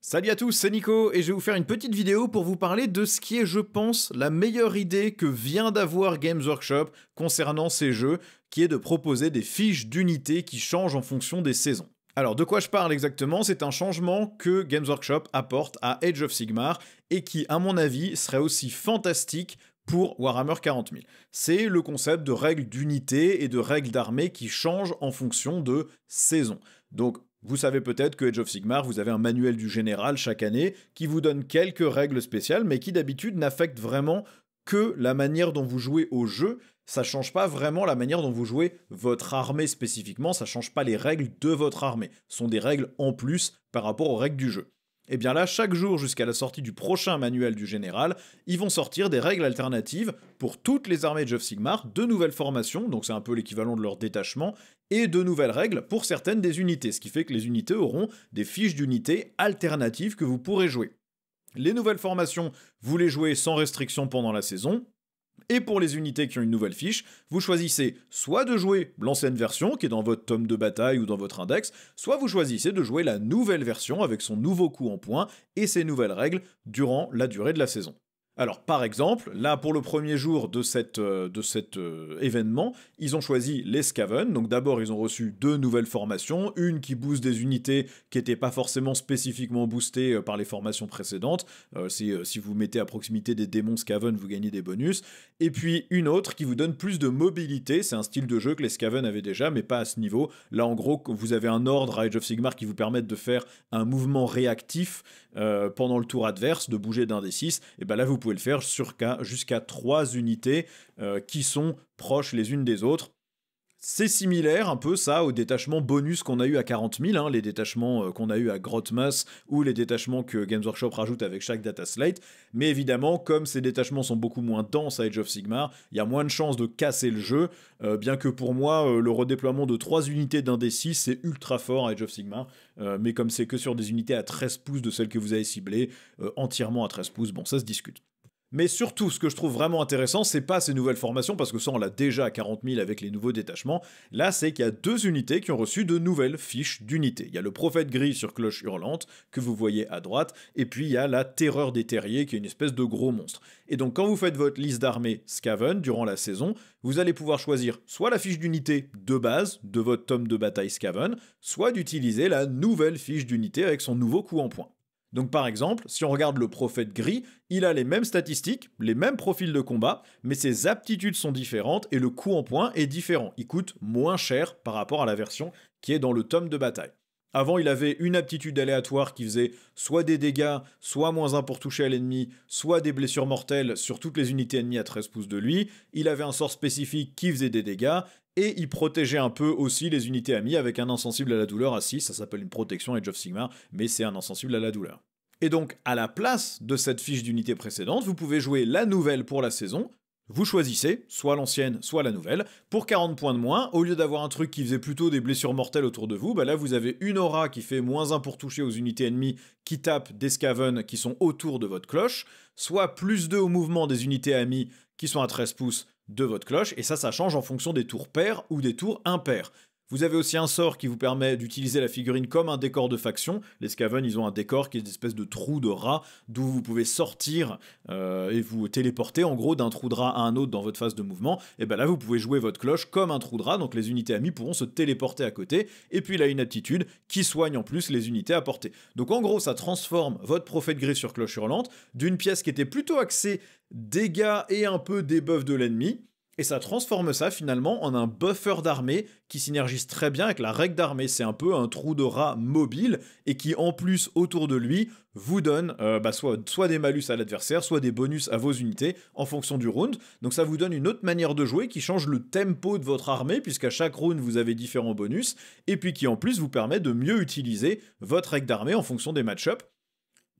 Salut à tous, c'est Nico et je vais vous faire une petite vidéo pour vous parler de ce qui est, je pense, la meilleure idée que vient d'avoir Games Workshop concernant ces jeux, qui est de proposer des fiches d'unités qui changent en fonction des saisons. Alors, de quoi je parle exactement? C'est un changement que Games Workshop apporte à Age of Sigmar et qui, à mon avis, serait aussi fantastique pour Warhammer 40 000. C'est le concept de règles d'unité et de règles d'armée qui changent en fonction de saison. Donc, vous savez peut-être que Age of Sigmar, vous avez un manuel du général chaque année qui vous donne quelques règles spéciales, mais qui d'habitude n'affectent vraiment que la manière dont vous jouez au jeu. Ça change pas vraiment la manière dont vous jouez votre armée spécifiquement, ça change pas les règles de votre armée. Ce sont des règles en plus par rapport aux règles du jeu. Et bien là, chaque jour jusqu'à la sortie du prochain manuel du général, ils vont sortir des règles alternatives pour toutes les armées Age of Sigmar, de nouvelles formations, donc c'est un peu l'équivalent de leur détachement, et de nouvelles règles pour certaines des unités, ce qui fait que les unités auront des fiches d'unités alternatives que vous pourrez jouer. Les nouvelles formations, vous les jouez sans restriction pendant la saison. Et pour les unités qui ont une nouvelle fiche, vous choisissez soit de jouer l'ancienne version qui est dans votre tome de bataille ou dans votre index, soit vous choisissez de jouer la nouvelle version avec son nouveau coup en points et ses nouvelles règles durant la durée de la saison. Alors par exemple, là pour le premier jour de cet événement, ils ont choisi les Skaven, donc d'abord ils ont reçu deux nouvelles formations, une qui booste des unités qui n'étaient pas forcément spécifiquement boostées par les formations précédentes, si vous mettez à proximité des démons Skaven vous gagnez des bonus, et puis une autre qui vous donne plus de mobilité, c'est un style de jeu que les Skaven avaient déjà mais pas à ce niveau, là en gros vous avez un ordre à Age of Sigmar qui vous permet de faire un mouvement réactif pendant le tour adverse, de bouger d'un des 6, et ben là vous pouvez le faire jusqu'à 3 unités qui sont proches les unes des autres. C'est similaire un peu ça au détachement bonus qu'on a eu à 40 000, hein, les détachements qu'on a eu à Grotmas ou les détachements que Games Workshop rajoute avec chaque data slate, mais évidemment comme ces détachements sont beaucoup moins denses à Age of Sigmar, il y a moins de chances de casser le jeu, bien que pour moi le redéploiement de 3 unités d'un des 6 c'est ultra fort à Age of Sigmar, mais comme c'est que sur des unités à 13 pouces de celles que vous avez ciblées, entièrement à 13 pouces, bon ça se discute. Mais surtout, ce que je trouve vraiment intéressant, c'est pas ces nouvelles formations, parce que ça on l'a déjà à 40 000 avec les nouveaux détachements. Là, c'est qu'il y a 2 unités qui ont reçu de nouvelles fiches d'unités. Il y a le prophète gris sur cloche hurlante, que vous voyez à droite, et puis il y a la terreur des terriers, qui est une espèce de gros monstre. Et donc quand vous faites votre liste d'armées Skaven durant la saison, vous allez pouvoir choisir soit la fiche d'unité de base de votre tome de bataille Skaven, soit d'utiliser la nouvelle fiche d'unité avec son nouveau coup en points. Donc par exemple, si on regarde le prophète gris, il a les mêmes statistiques, les mêmes profils de combat, mais ses aptitudes sont différentes et le coup en points est différent. Il coûte moins cher par rapport à la version qui est dans le tome de bataille. Avant, il avait une aptitude aléatoire qui faisait soit des dégâts, soit -1 pour toucher à l'ennemi, soit des blessures mortelles sur toutes les unités ennemies à 13 pouces de lui. Il avait un sort spécifique qui faisait des dégâts, et il protégeait un peu aussi les unités amies avec un insensible à la douleur à 6, ça s'appelle une protection Age of Sigmar, mais c'est un insensible à la douleur. Et donc, à la place de cette fiche d'unité précédente, vous pouvez jouer la nouvelle pour la saison. Vous choisissez, soit l'ancienne, soit la nouvelle, pour 40 points de moins, au lieu d'avoir un truc qui faisait plutôt des blessures mortelles autour de vous, bah là vous avez une aura qui fait -1 pour toucher aux unités ennemies qui tapent des Skaven qui sont autour de votre cloche, soit +2 au mouvement des unités amies qui sont à 13 pouces de votre cloche, et ça change en fonction des tours pairs ou des tours impairs. Vous avez aussi un sort qui vous permet d'utiliser la figurine comme un décor de faction. Les Skaven, ils ont un décor qui est une espèce de trou de rat d'où vous pouvez sortir et vous téléporter en gros d'un trou de rat à un autre dans votre phase de mouvement. Et ben là, vous pouvez jouer votre cloche comme un trou de rat, donc les unités amies pourront se téléporter à côté. Et puis il a une aptitude qui soigne en plus les unités à portée. Donc en gros, ça transforme votre prophète gris sur cloche hurlante d'une pièce qui était plutôt axée dégâts et un peu debuff de l'ennemi. Et ça transforme ça finalement en un buffer d'armée qui synergise très bien avec la règle d'armée. C'est un peu un trou de rat mobile et qui en plus autour de lui vous donne soit des malus à l'adversaire, soit des bonus à vos unités en fonction du round. Donc ça vous donne une autre manière de jouer qui change le tempo de votre armée puisqu'à chaque round vous avez différents bonus et puis qui en plus vous permet de mieux utiliser votre règle d'armée en fonction des match-ups.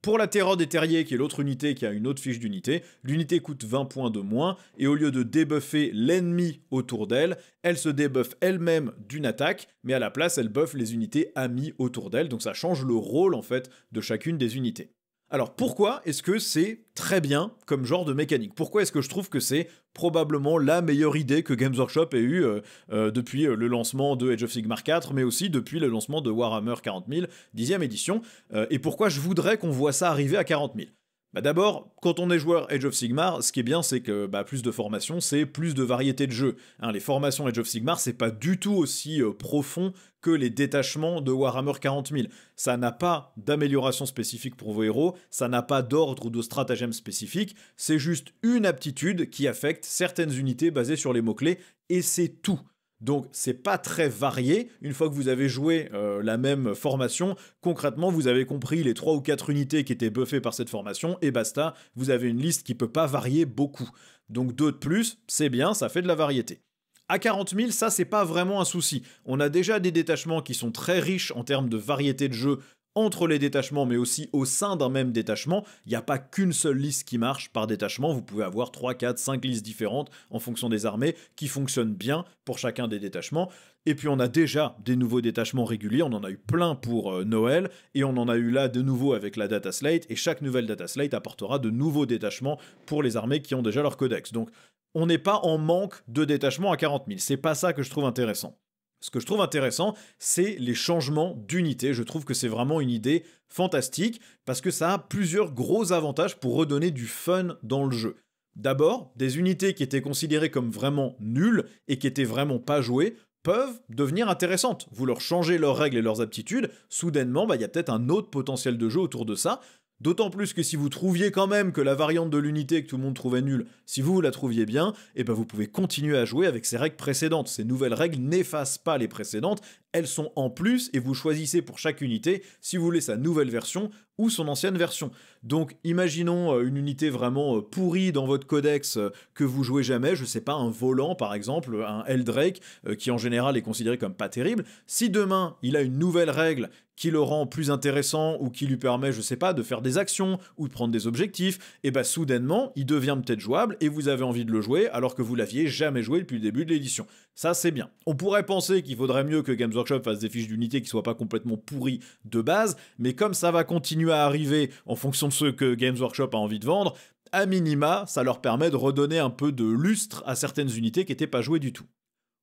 Pour la terreur des terriers, qui est l'autre unité qui a une autre fiche d'unité, l'unité coûte 20 points de moins, et au lieu de débuffer l'ennemi autour d'elle, elle se débuffe elle-même d'une attaque, mais à la place, elle buffe les unités amies autour d'elle, donc ça change le rôle en fait de chacune des unités. Alors pourquoi est-ce que c'est très bien comme genre de mécanique? Pourquoi est-ce que je trouve que c'est probablement la meilleure idée que Games Workshop ait eue depuis le lancement de Age of Sigmar 4, mais aussi depuis le lancement de Warhammer 40 000, 10e édition, et pourquoi je voudrais qu'on voit ça arriver à 40 000? Bah d'abord, quand on est joueur Age of Sigmar, ce qui est bien, c'est que plus de formations, c'est plus de variété de jeux. Hein, les formations Age of Sigmar, c'est pas du tout aussi profond que les détachements de Warhammer 40 000. Ça n'a pas d'amélioration spécifique pour vos héros, ça n'a pas d'ordre ou de stratagème spécifique, c'est juste une aptitude qui affecte certaines unités basées sur les mots-clés, et c'est tout. Donc c'est pas très varié. Une fois que vous avez joué la même formation, concrètement vous avez compris les 3 ou 4 unités qui étaient buffées par cette formation et basta, vous avez une liste qui peut pas varier beaucoup. Donc 2 de plus, c'est bien, ça fait de la variété. À 40 000, ça c'est pas vraiment un souci. On a déjà des détachements qui sont très riches en termes de variété de jeu entre les détachements, mais aussi au sein d'un même détachement. Il n'y a pas qu'une seule liste qui marche par détachement, vous pouvez avoir 3, 4, 5 listes différentes en fonction des armées qui fonctionnent bien pour chacun des détachements. Et puis on a déjà des nouveaux détachements réguliers, on en a eu plein pour Noël, et on en a eu là de nouveau avec la data slate, et chaque nouvelle data slate apportera de nouveaux détachements pour les armées qui ont déjà leur codex. Donc on n'est pas en manque de détachements à 40 000, c'est pas ça que je trouve intéressant. Ce que je trouve intéressant, c'est les changements d'unité. Je trouve que c'est vraiment une idée fantastique parce que ça a plusieurs gros avantages pour redonner du fun dans le jeu. D'abord, des unités qui étaient considérées comme vraiment nulles et qui étaient vraiment pas jouées peuvent devenir intéressantes. Vous leur changez leurs règles et leurs aptitudes, soudainement, il y a peut-être un autre potentiel de jeu autour de ça. D'autant plus que si vous trouviez quand même que la variante de l'unité que tout le monde trouvait nulle, si vous la trouviez bien, vous pouvez continuer à jouer avec ces règles précédentes. Ces nouvelles règles n'effacent pas les précédentes, elles sont en plus et vous choisissez pour chaque unité si vous voulez sa nouvelle version ou son ancienne version. Donc imaginons une unité vraiment pourrie dans votre codex que vous jouez jamais, je sais pas, un volant par exemple, un Eldrake qui en général est considéré comme pas terrible. Si demain il a une nouvelle règle qui le rend plus intéressant ou qui lui permet, je sais pas, de faire des actions ou de prendre des objectifs, soudainement, il devient peut-être jouable et vous avez envie de le jouer alors que vous l'aviez jamais joué depuis le début de l'édition. Ça, c'est bien. On pourrait penser qu'il faudrait mieux que Games Workshop fasse des fiches d'unité qui soient pas complètement pourries de base, mais comme ça va continuer à arriver en fonction de ce que Games Workshop a envie de vendre, à minima, ça leur permet de redonner un peu de lustre à certaines unités qui n'étaient pas jouées du tout.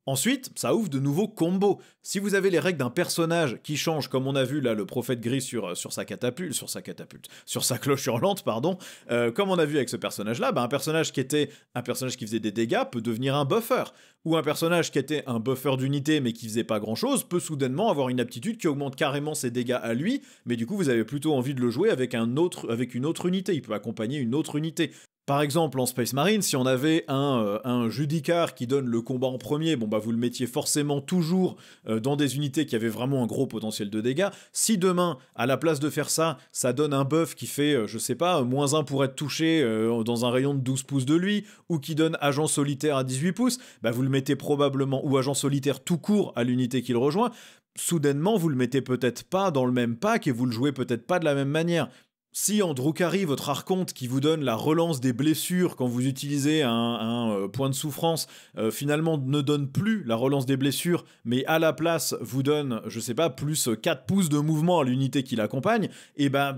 Ensuite, ça ouvre de nouveaux combos. Si vous avez les règles d'un personnage qui change, comme on a vu là le prophète gris sur sa cloche hurlante, pardon, comme on a vu avec ce personnage-là, un personnage qui faisait des dégâts peut devenir un buffer. Ou un personnage qui était un buffer d'unité mais qui faisait pas grand-chose peut soudainement avoir une aptitude qui augmente carrément ses dégâts à lui, mais du coup vous avez plutôt envie de le jouer avec une autre unité, il peut accompagner une autre unité. Par exemple, en Space Marine, si on avait un Judicar qui donne le combat en premier, vous le mettiez forcément toujours dans des unités qui avaient vraiment un gros potentiel de dégâts. Si demain, à la place de faire ça, ça donne un buff qui fait, je sais pas, -1 pour être touché dans un rayon de 12 pouces de lui, ou qui donne agent solitaire à 18 pouces, vous le mettez probablement, ou agent solitaire tout court à l'unité qui le rejoint, soudainement, vous le mettez peut-être pas dans le même pack et vous le jouez peut-être pas de la même manière. Si en Drukhari, votre archonte qui vous donne la relance des blessures quand vous utilisez un point de souffrance, finalement ne donne plus la relance des blessures, mais à la place vous donne, je sais pas, plus 4 pouces de mouvement à l'unité qui l'accompagne,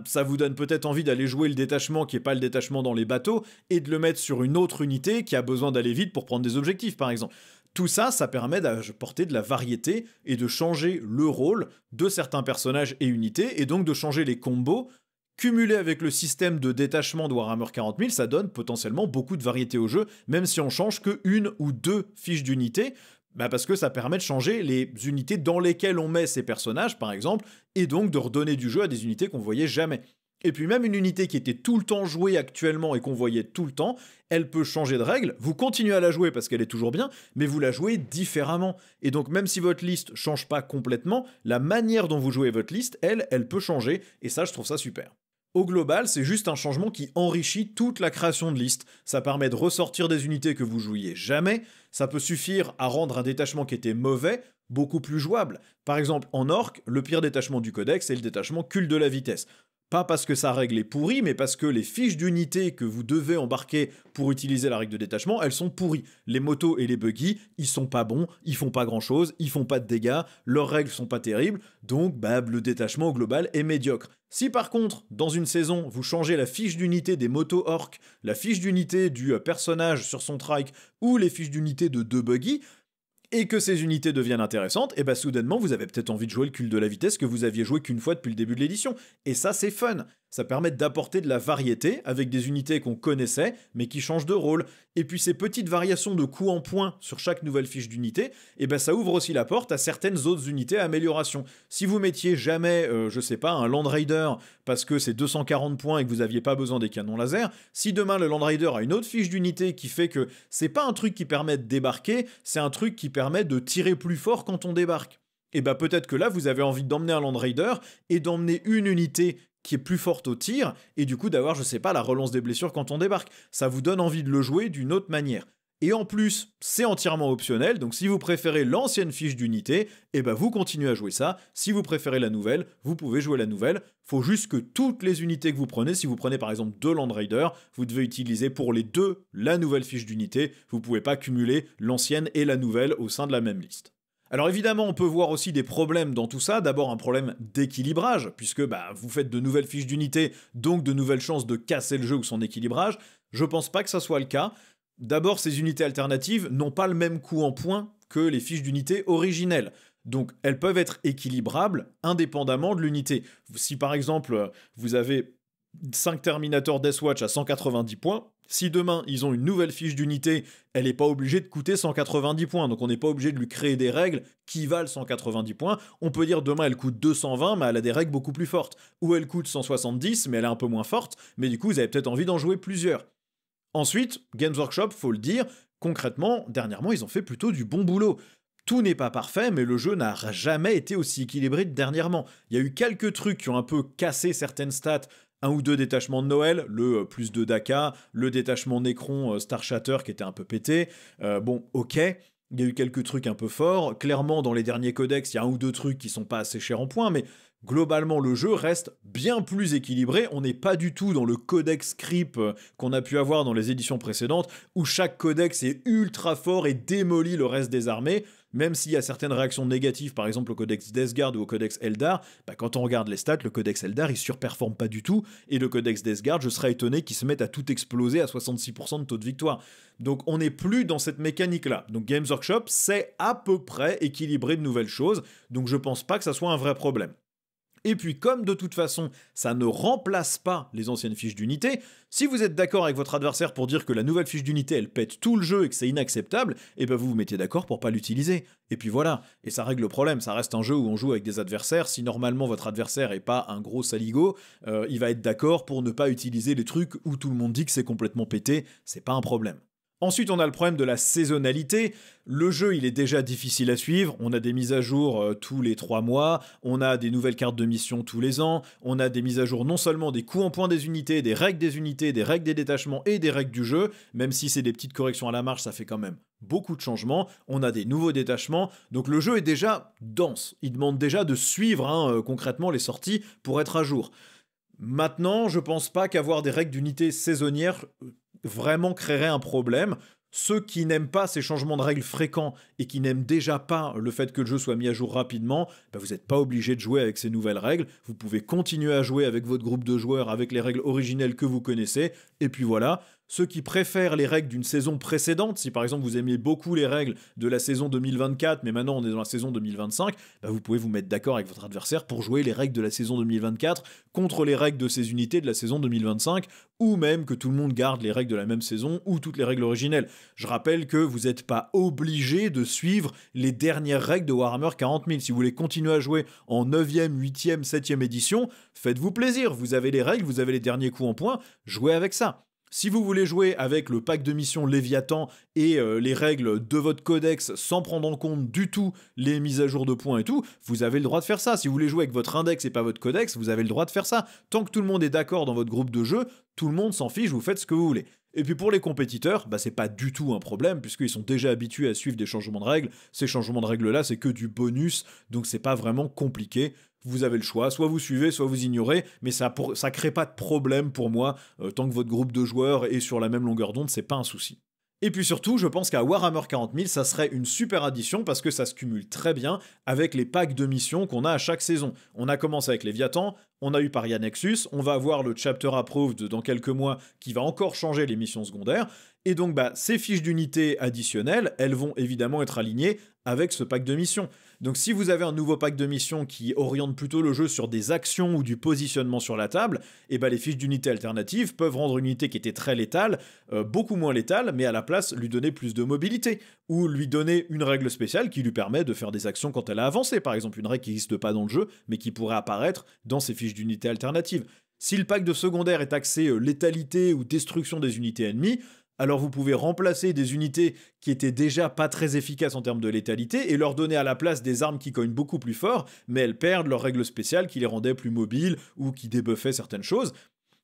ça vous donne peut-être envie d'aller jouer le détachement qui est pas le détachement dans les bateaux, et de le mettre sur une autre unité qui a besoin d'aller vite pour prendre des objectifs, par exemple. Tout ça, ça permet d'apporter de la variété et de changer le rôle de certains personnages et unités, et donc de changer les combos. Cumulé avec le système de détachement de Warhammer 40 000, ça donne potentiellement beaucoup de variété au jeu, même si on change que 1 ou 2 fiches d'unité, parce que ça permet de changer les unités dans lesquelles on met ces personnages, par exemple, et donc de redonner du jeu à des unités qu'on voyait jamais. Et puis même une unité qui était tout le temps jouée actuellement et qu'on voyait tout le temps, elle peut changer de règle, vous continuez à la jouer parce qu'elle est toujours bien, mais vous la jouez différemment. Et donc même si votre liste change pas complètement, la manière dont vous jouez votre liste, elle peut changer, et ça je trouve ça super. Au global, c'est juste un changement qui enrichit toute la création de liste. Ça permet de ressortir des unités que vous jouiez jamais, ça peut suffire à rendre un détachement qui était mauvais beaucoup plus jouable. Par exemple, en orc, le pire détachement du codex, c'est le détachement culte de la vitesse. Pas parce que sa règle est pourrie, mais parce que les fiches d'unité que vous devez embarquer pour utiliser la règle de détachement, elles sont pourries. Les motos et les buggy, ils sont pas bons, ils font pas grand chose, ils font pas de dégâts, leurs règles sont pas terribles, donc le détachement au global est médiocre. Si par contre, dans une saison, vous changez la fiche d'unité des motos orques, la fiche d'unité du personnage sur son trike, ou les fiches d'unité de 2 buggy, et que ces unités deviennent intéressantes, et soudainement vous avez peut-être envie de jouer le culte de la vitesse que vous aviez joué qu'une fois depuis le début de l'édition. Et ça c'est fun, ça permet d'apporter de la variété avec des unités qu'on connaissait mais qui changent de rôle. Et puis ces petites variations de coups en points sur chaque nouvelle fiche d'unité, ça ouvre aussi la porte à certaines autres unités à amélioration. Si vous mettiez jamais, je sais pas, un Land Raider parce que c'est 240 points et que vous aviez pas besoin des canons laser, si demain le Land Raider a une autre fiche d'unité qui fait que c'est pas un truc qui permet de débarquer, c'est un truc qui permet de tirer plus fort quand on débarque. Et peut-être que là vous avez envie d'emmener un Land Raider et d'emmener une unité qui est plus forte au tir, et du coup d'avoir, je sais pas, la relance des blessures quand on débarque. Ça vous donne envie de le jouer d'une autre manière. Et en plus, c'est entièrement optionnel, donc si vous préférez l'ancienne fiche d'unité, vous continuez à jouer ça. Si vous préférez la nouvelle, vous pouvez jouer la nouvelle. Faut juste que toutes les unités que vous prenez, si vous prenez par exemple 2 Land Raiders, vous devez utiliser pour les 2 la nouvelle fiche d'unité. Vous pouvez pas cumuler l'ancienne et la nouvelle au sein de la même liste. Alors évidemment, on peut voir aussi des problèmes dans tout ça. D'abord un problème d'équilibrage, puisque vous faites de nouvelles fiches d'unité, donc de nouvelles chances de casser le jeu ou son équilibrage. Je pense pas que ça soit le cas. D'abord, ces unités alternatives n'ont pas le même coût en points que les fiches d'unité originelles. Donc elles peuvent être équilibrables indépendamment de l'unité. Si par exemple, vous avez 5 Terminator Deathwatch à 190 points, si demain ils ont une nouvelle fiche d'unité, elle n'est pas obligée de coûter 190 points, donc on n'est pas obligé de lui créer des règles qui valent 190 points. On peut dire demain elle coûte 220, mais elle a des règles beaucoup plus fortes. Ou elle coûte 170, mais elle est un peu moins forte, mais du coup vous avez peut-être envie d'en jouer plusieurs. Ensuite, Games Workshop, faut le dire, concrètement, dernièrement ils ont fait plutôt du bon boulot. Tout n'est pas parfait, mais le jeu n'a jamais été aussi équilibré dernièrement. Il y a eu quelques trucs qui ont un peu cassé certaines stats, 1 ou 2 détachements de Noël, le plus 2 d'Aka, le détachement Necron Star Shatter qui était un peu pété. Ok, il y a eu quelques trucs un peu forts. Clairement, dans les derniers codex, il y a 1 ou 2 trucs qui sont pas assez chers en points, mais globalement, le jeu reste bien plus équilibré. On n'est pas du tout dans le codex creep qu'on a pu avoir dans les éditions précédentes, où chaque codex est ultra fort et démolit le reste des armées. Même s'il y a certaines réactions négatives, par exemple au codex Deathguard ou au codex Eldar, quand on regarde les stats, le codex Eldar il surperforme pas du tout, et le codex Deathguard, je serais étonné qu'il se mette à tout exploser à 66% de taux de victoire. Donc on n'est plus dans cette mécanique-là. Donc Games Workshop sait à peu près équilibrer de nouvelles choses, donc je pense pas que ça soit un vrai problème. Et puis comme de toute façon, ça ne remplace pas les anciennes fiches d'unité, si vous êtes d'accord avec votre adversaire pour dire que la nouvelle fiche d'unité elle pète tout le jeu et que c'est inacceptable, vous vous mettez d'accord pour pas l'utiliser. Et puis voilà, et ça règle le problème, ça reste un jeu où on joue avec des adversaires, si normalement votre adversaire est pas un gros saligo, il va être d'accord pour ne pas utiliser les trucs où tout le monde dit que c'est complètement pété, c'est pas un problème. Ensuite, on a le problème de la saisonnalité. Le jeu, il est déjà difficile à suivre. On a des mises à jour tous les 3 mois. On a des nouvelles cartes de mission tous les ans. On a des mises à jour non seulement des coups en points des unités, des règles des détachements et des règles du jeu. Même si c'est des petites corrections à la marge, ça fait quand même beaucoup de changements. On a des nouveaux détachements. Donc le jeu est déjà dense. Il demande déjà de suivre concrètement les sorties pour être à jour. Maintenant, je pense pas qu'avoir des règles d'unité saisonnières vraiment créerait un problème. Ceux qui n'aiment pas ces changements de règles fréquents et qui n'aiment déjà pas le fait que le jeu soit mis à jour rapidement, vous n'êtes pas obligé de jouer avec ces nouvelles règles. Vous pouvez continuer à jouer avec votre groupe de joueurs avec les règles originelles que vous connaissez. Et puis voilà. Ceux qui préfèrent les règles d'une saison précédente, si par exemple vous aimiez beaucoup les règles de la saison 2024, mais maintenant on est dans la saison 2025, vous pouvez vous mettre d'accord avec votre adversaire pour jouer les règles de la saison 2024 contre les règles de ces unités de la saison 2025, ou même que tout le monde garde les règles de la même saison ou toutes les règles originelles. Je rappelle que vous n'êtes pas obligé de suivre les dernières règles de Warhammer 40 000. Si vous voulez continuer à jouer en 9e, 8e, 7e édition, faites-vous plaisir. Vous avez les règles, vous avez les derniers coups en points, jouez avec ça. Si vous voulez jouer avec le pack de mission Léviathan et les règles de votre codex sans prendre en compte du tout les mises à jour de points et tout, vous avez le droit de faire ça. Si vous voulez jouer avec votre index et pas votre codex, vous avez le droit de faire ça. Tant que tout le monde est d'accord dans votre groupe de jeu, tout le monde s'en fiche, vous faites ce que vous voulez. Et puis pour les compétiteurs, bah c'est pas du tout un problème, puisqu'ils sont déjà habitués à suivre des changements de règles. Ces changements de règles-là, c'est que du bonus, donc c'est pas vraiment compliqué. Vous avez le choix, soit vous suivez, soit vous ignorez, mais ça crée pas de problème pour moi, tant que votre groupe de joueurs est sur la même longueur d'onde, c'est pas un souci. Et puis surtout, je pense qu'à Warhammer 40 000, ça serait une super addition parce que ça se cumule très bien avec les packs de missions qu'on a à chaque saison. On a commencé avec Léviathan, on a eu Paria Nexus, on va avoir le Chapter Approved dans quelques mois qui va encore changer les missions secondaires. Et donc, ces fiches d'unités additionnelles, elles vont évidemment être alignées avec ce pack de missions. Donc si vous avez un nouveau pack de missions qui oriente plutôt le jeu sur des actions ou du positionnement sur la table, et les fiches d'unités alternatives peuvent rendre une unité qui était très létale, beaucoup moins létale, mais à la place lui donner plus de mobilité, ou lui donner une règle spéciale qui lui permet de faire des actions quand elle a avancé, par exemple une règle qui n'existe pas dans le jeu, mais qui pourrait apparaître dans ces fiches d'unités alternatives. Si le pack de secondaire est axé létalité ou destruction des unités ennemies, alors vous pouvez remplacer des unités qui étaient déjà pas très efficaces en termes de létalité et leur donner à la place des armes qui cognent beaucoup plus fort, mais elles perdent leurs règles spéciales qui les rendaient plus mobiles ou qui débuffaient certaines choses.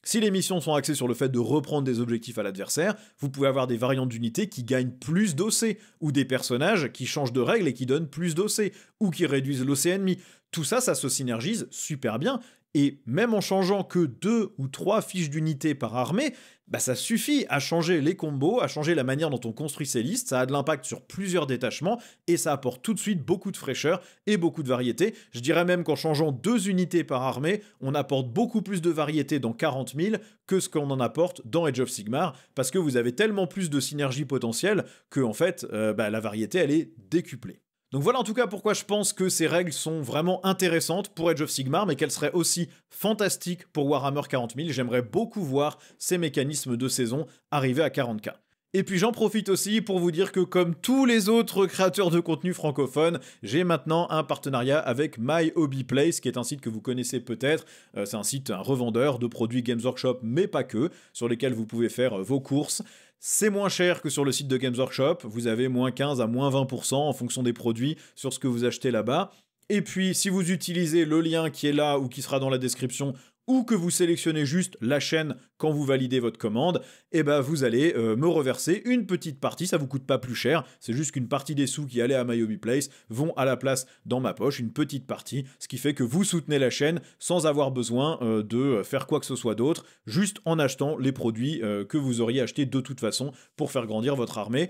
Si les missions sont axées sur le fait de reprendre des objectifs à l'adversaire, vous pouvez avoir des variantes d'unités qui gagnent plus d'OC, ou des personnages qui changent de règles et qui donnent plus d'OC, ou qui réduisent l'OC ennemi. Tout ça, ça se synergise super bien, et même en changeant que 2 ou 3 fiches d'unités par armée, ça suffit à changer les combos, à changer la manière dont on construit ses listes, ça a de l'impact sur plusieurs détachements, et ça apporte tout de suite beaucoup de fraîcheur et beaucoup de variété. Je dirais même qu'en changeant 2 unités par armée, on apporte beaucoup plus de variété dans 40 000 que ce qu'on en apporte dans Age of Sigmar, parce que vous avez tellement plus de synergie potentielle que en fait, la variété elle est décuplée. Donc voilà en tout cas pourquoi je pense que ces règles sont vraiment intéressantes pour Age of Sigmar, mais qu'elles seraient aussi fantastiques pour Warhammer 40 000. J'aimerais beaucoup voir ces mécanismes de saison arriver à 40K. Et puis j'en profite aussi pour vous dire que comme tous les autres créateurs de contenu francophones, j'ai maintenant un partenariat avec My Hobby Place, qui est un site que vous connaissez peut-être. C'est un revendeur de produits Games Workshop, mais pas que, sur lesquels vous pouvez faire vos courses. C'est moins cher que sur le site de Games Workshop, vous avez moins 15 à moins 20% en fonction des produits sur ce que vous achetez là-bas. Et puis si vous utilisez le lien qui est là ou qui sera dans la description, ou que vous sélectionnez juste la chaîne quand vous validez votre commande, vous allez me reverser une petite partie, ça vous coûte pas plus cher, c'est juste qu'une partie des sous qui allaient à My Hobby Place vont à la place dans ma poche, une petite partie, ce qui fait que vous soutenez la chaîne sans avoir besoin de faire quoi que ce soit d'autre, juste en achetant les produits que vous auriez achetés de toute façon pour faire grandir votre armée.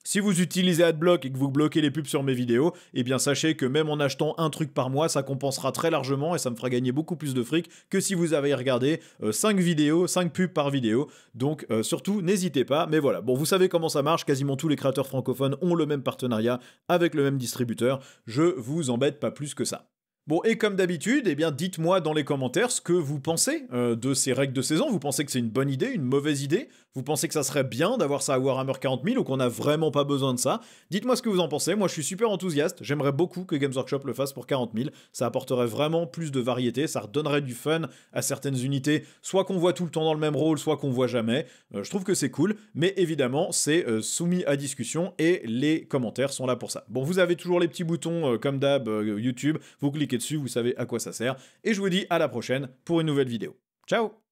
Si vous utilisez Adblock et que vous bloquez les pubs sur mes vidéos, sachez que même en achetant un truc par mois, ça compensera très largement et ça me fera gagner beaucoup plus de fric que si vous avez regardé 5 vidéos, 5 pubs par vidéo. Donc surtout, n'hésitez pas. Mais voilà, bon, vous savez comment ça marche, quasiment tous les créateurs francophones ont le même partenariat avec le même distributeur. Je vous embête pas plus que ça. Bon, et comme d'habitude, dites-moi dans les commentaires ce que vous pensez de ces règles de saison. Vous pensez que c'est une bonne idée, une mauvaise idée? Vous pensez que ça serait bien d'avoir ça à Warhammer 40 000 ou qu'on n'a vraiment pas besoin de ça? Dites-moi ce que vous en pensez. Moi, je suis super enthousiaste. J'aimerais beaucoup que Games Workshop le fasse pour 40 000. Ça apporterait vraiment plus de variété. Ça redonnerait du fun à certaines unités, soit qu'on voit tout le temps dans le même rôle, soit qu'on voit jamais. Je trouve que c'est cool. Mais évidemment, c'est soumis à discussion et les commentaires sont là pour ça. Bon, vous avez toujours les petits boutons comme d'hab YouTube. Vous cliquez dessus, vous savez à quoi ça sert. Et je vous dis à la prochaine pour une nouvelle vidéo. Ciao!